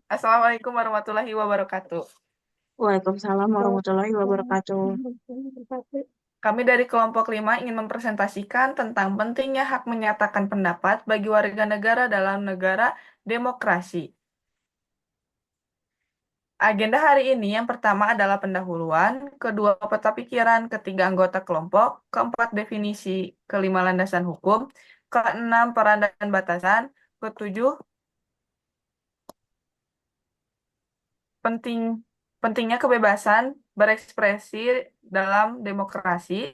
Assalamualaikum warahmatullahi wabarakatuh. Waalaikumsalam warahmatullahi wabarakatuh. Kami dari kelompok 5 ingin mempresentasikan tentang pentingnya hak menyatakan pendapat bagi warga negara dalam negara demokrasi. Agenda hari ini yang pertama adalah pendahuluan, kedua peta pikiran, ketiga anggota kelompok, keempat definisi, kelima landasan hukum, keenam peran dan batasan, ketujuh penting pentingnya kebebasan berekspresi dalam demokrasi,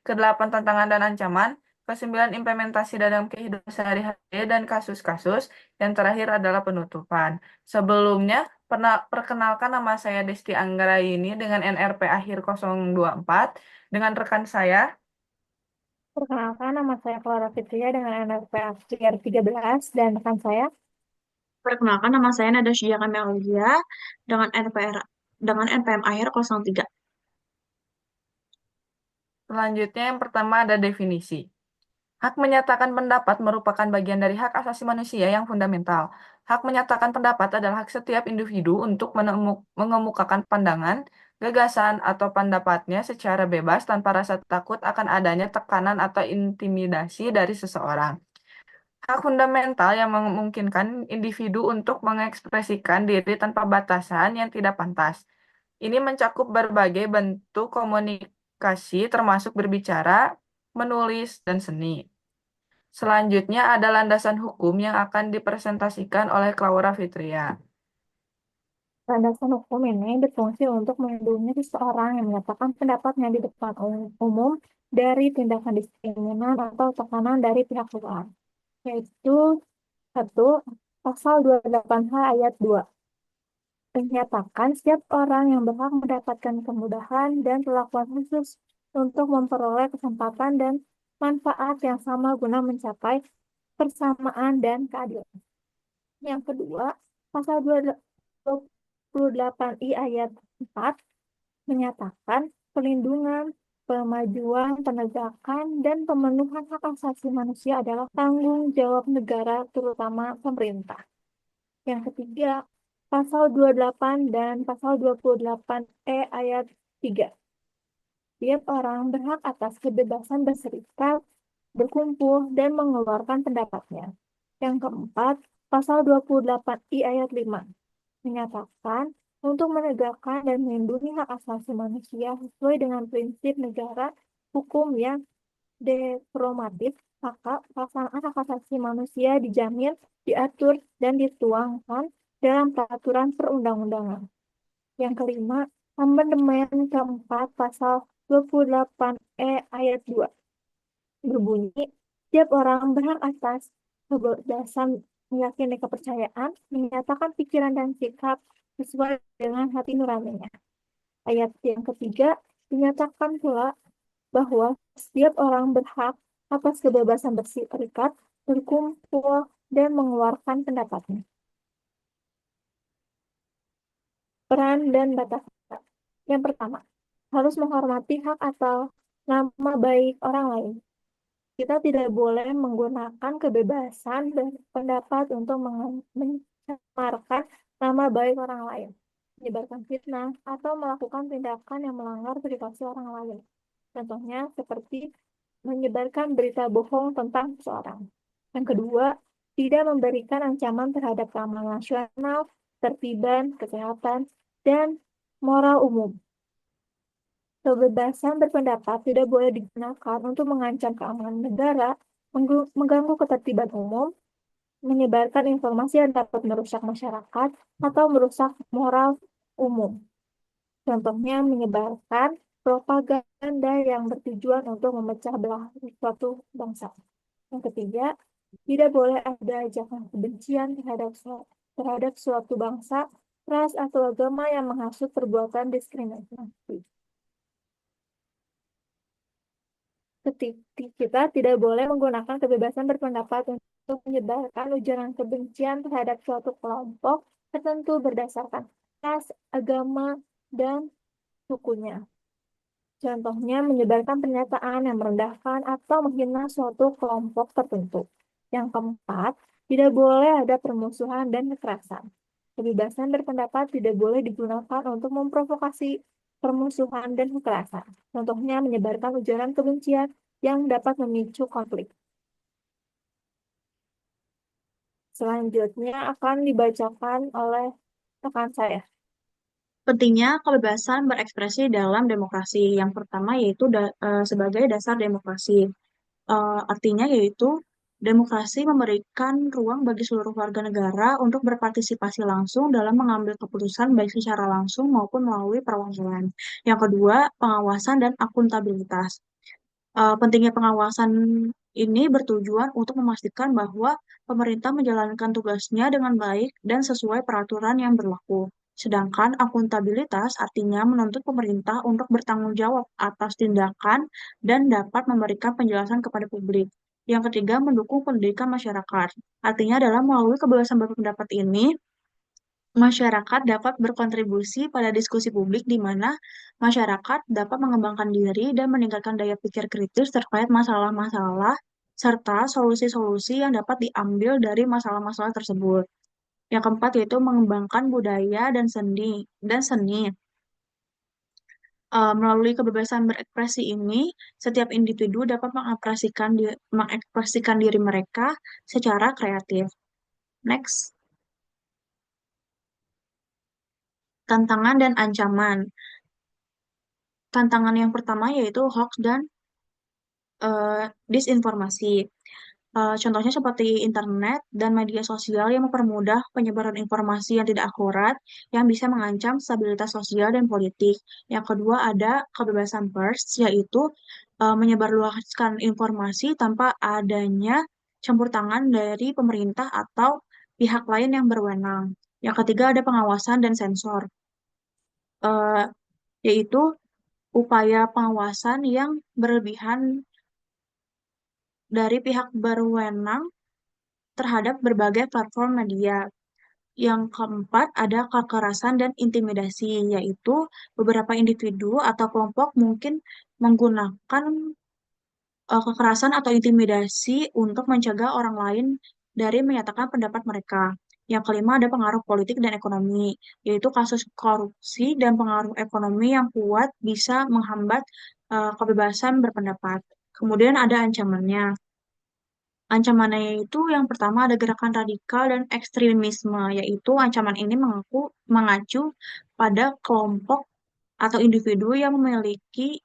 kedelapan tantangan dan ancaman, kesembilan implementasi dalam kehidupan sehari-hari dan kasus-kasus, yang terakhir adalah penutupan. Sebelumnya, perkenalkan nama saya Desti Anggraini dengan NRP akhir 024, dengan rekan saya. Perkenalkan, nama saya Clara Fitria dengan NRP Akhir 13 dan rekan saya. Perkenalkan, nama saya Nada Syia Kamelia dengan NPM akhir 03. Selanjutnya yang pertama ada definisi. Hak menyatakan pendapat merupakan bagian dari hak asasi manusia yang fundamental. Hak menyatakan pendapat adalah hak setiap individu untuk mengemukakan pandangan, gagasan, atau pendapatnya secara bebas tanpa rasa takut akan adanya tekanan atau intimidasi dari seseorang. Hak fundamental yang memungkinkan individu untuk mengekspresikan diri tanpa batasan yang tidak pantas. Ini mencakup berbagai bentuk komunikasi termasuk berbicara, menulis, dan seni. Selanjutnya ada landasan hukum yang akan dipresentasikan oleh Claura Fitria. Landasan hukum ini berfungsi untuk melindungi seseorang yang menyatakan pendapatnya di depan umum dari tindakan diskriminan atau tekanan dari pihak luar, yaitu satu Pasal 28H ayat 2 menyatakan setiap orang yang berhak mendapatkan kemudahan dan perlakuan khusus untuk memperoleh kesempatan dan manfaat yang sama guna mencapai persamaan dan keadilan. Yang kedua, pasal 28I ayat 4 menyatakan perlindungan, pemajuan, penegakan, dan pemenuhan hak asasi manusia adalah tanggung jawab negara, terutama pemerintah. Yang ketiga, pasal 28 dan pasal 28E ayat 3. Setiap orang berhak atas kebebasan berserikat, berkumpul, dan mengeluarkan pendapatnya. Yang keempat, pasal 28I ayat 5 menyatakan untuk menegakkan dan melindungi hak asasi manusia sesuai dengan prinsip negara hukum yang dekromatif, maka pelaksanaan hak asasi manusia dijamin, diatur, dan dituangkan dalam peraturan perundang-undangan. Yang kelima, amandemen keempat pasal 28E ayat 2 berbunyi, setiap orang berhak atas kebebasan meyakini kepercayaan, menyatakan pikiran dan sikap sesuai dengan hati nuraninya. Ayat yang ketiga dinyatakan pula bahwa setiap orang berhak atas kebebasan berserikat, berkumpul, dan mengeluarkan pendapatnya. Peran dan batasan. Yang pertama, harus menghormati hak atau nama baik orang lain. Kita tidak boleh menggunakan kebebasan berpendapat untuk mencemarkan nama baik orang lain, menyebarkan fitnah, atau melakukan tindakan yang melanggar privasi orang lain. Contohnya seperti menyebarkan berita bohong tentang seseorang. Yang kedua, tidak memberikan ancaman terhadap keamanan nasional, ketertiban, kesehatan, dan moral umum. Kebebasan berpendapat tidak boleh digunakan untuk mengancam keamanan negara, mengganggu ketertiban umum, menyebarkan informasi yang dapat merusak masyarakat, atau merusak moral umum. Contohnya menyebarkan propaganda yang bertujuan untuk memecah belah suatu bangsa. Yang ketiga, tidak boleh ada ajakan kebencian terhadap suatu bangsa, ras, atau agama yang menghasut perbuatan diskriminasi. Kita tidak boleh menggunakan kebebasan berpendapat untuk menyebarkan ujaran kebencian terhadap suatu kelompok tertentu berdasarkan ras, agama, dan sukunya. Contohnya, menyebarkan pernyataan yang merendahkan atau menghina suatu kelompok tertentu. Yang keempat, tidak boleh ada permusuhan dan kekerasan. Kebebasan berpendapat tidak boleh digunakan untuk memprovokasi permusuhan dan kekerasan. Contohnya menyebarkan ujaran kebencian yang dapat memicu konflik. Selanjutnya akan dibacakan oleh rekan saya. Pentingnya kebebasan berekspresi dalam demokrasi. Yang pertama yaitu sebagai dasar demokrasi. Artinya yaitu demokrasi memberikan ruang bagi seluruh warga negara untuk berpartisipasi langsung dalam mengambil keputusan baik secara langsung maupun melalui perwakilan. Yang kedua, pengawasan dan akuntabilitas. Pentingnya pengawasan ini bertujuan untuk memastikan bahwa pemerintah menjalankan tugasnya dengan baik dan sesuai peraturan yang berlaku. Sedangkan akuntabilitas artinya menuntut pemerintah untuk bertanggung jawab atas tindakan dan dapat memberikan penjelasan kepada publik. Yang ketiga, mendukung pendidikan masyarakat. Artinya adalah melalui kebebasan berpendapat ini, masyarakat dapat berkontribusi pada diskusi publik di mana masyarakat dapat mengembangkan diri dan meningkatkan daya pikir kritis terkait masalah-masalah serta solusi-solusi yang dapat diambil dari masalah-masalah tersebut. Yang keempat yaitu mengembangkan budaya dan seni. Melalui kebebasan berekspresi ini, setiap individu dapat mengekspresikan diri mereka secara kreatif. Next, tantangan dan ancaman. Tantangan yang pertama yaitu hoax dan disinformasi. Contohnya seperti internet dan media sosial yang mempermudah penyebaran informasi yang tidak akurat yang bisa mengancam stabilitas sosial dan politik. Yang kedua ada kebebasan pers, yaitu menyebarluaskan informasi tanpa adanya campur tangan dari pemerintah atau pihak lain yang berwenang. Yang ketiga ada pengawasan dan sensor, eh, yaitu upaya pengawasan yang berlebihan dari pihak berwenang terhadap berbagai platform media. Yang keempat ada kekerasan dan intimidasi, yaitu beberapa individu atau kelompok mungkin menggunakan kekerasan atau intimidasi untuk mencegah orang lain dari menyatakan pendapat mereka. Yang kelima ada pengaruh politik dan ekonomi, yaitu kasus korupsi dan pengaruh ekonomi yang kuat bisa menghambat kebebasan berpendapat. Kemudian ada ancamannya. Ancamannya itu yang pertama ada gerakan radikal dan ekstremisme, yaitu ancaman ini mengacu pada kelompok atau individu yang memiliki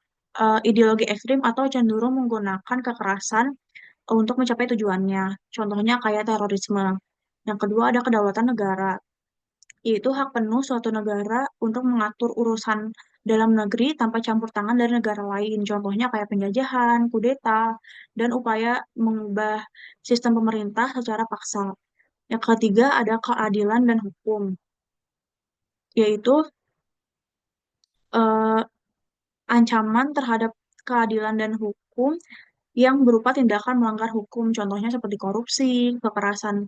ideologi ekstrim atau cenderung menggunakan kekerasan untuk mencapai tujuannya. Contohnya kayak terorisme. Yang kedua ada kedaulatan negara, yaitu hak penuh suatu negara untuk mengatur urusan dalam negeri tanpa campur tangan dari negara lain. Contohnya kayak penjajahan, kudeta, dan upaya mengubah sistem pemerintah secara paksa. Yang ketiga ada keadilan dan hukum, yaitu eh, ancaman terhadap keadilan dan hukum yang berupa tindakan melanggar hukum. Contohnya seperti korupsi, kekerasan,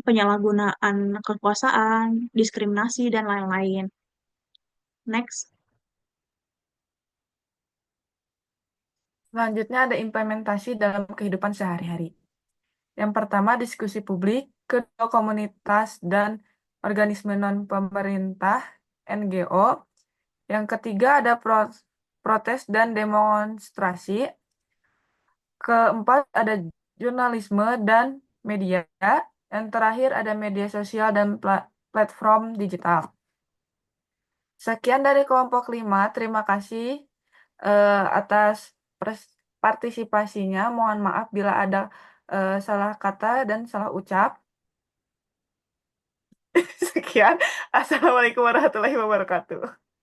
penyalahgunaan kekuasaan, diskriminasi, dan lain-lain. Next, Selanjutnya ada implementasi dalam kehidupan sehari-hari. Yang pertama, diskusi publik, kedua komunitas dan organisme non-pemerintah, NGO. Yang ketiga ada protes dan demonstrasi. Keempat ada jurnalisme dan media. Yang terakhir ada media sosial dan platform digital. Sekian dari kelompok 5. Terima kasih atas partisipasinya. Mohon maaf bila ada salah kata dan salah ucap. Sekian. Assalamualaikum warahmatullahi wabarakatuh.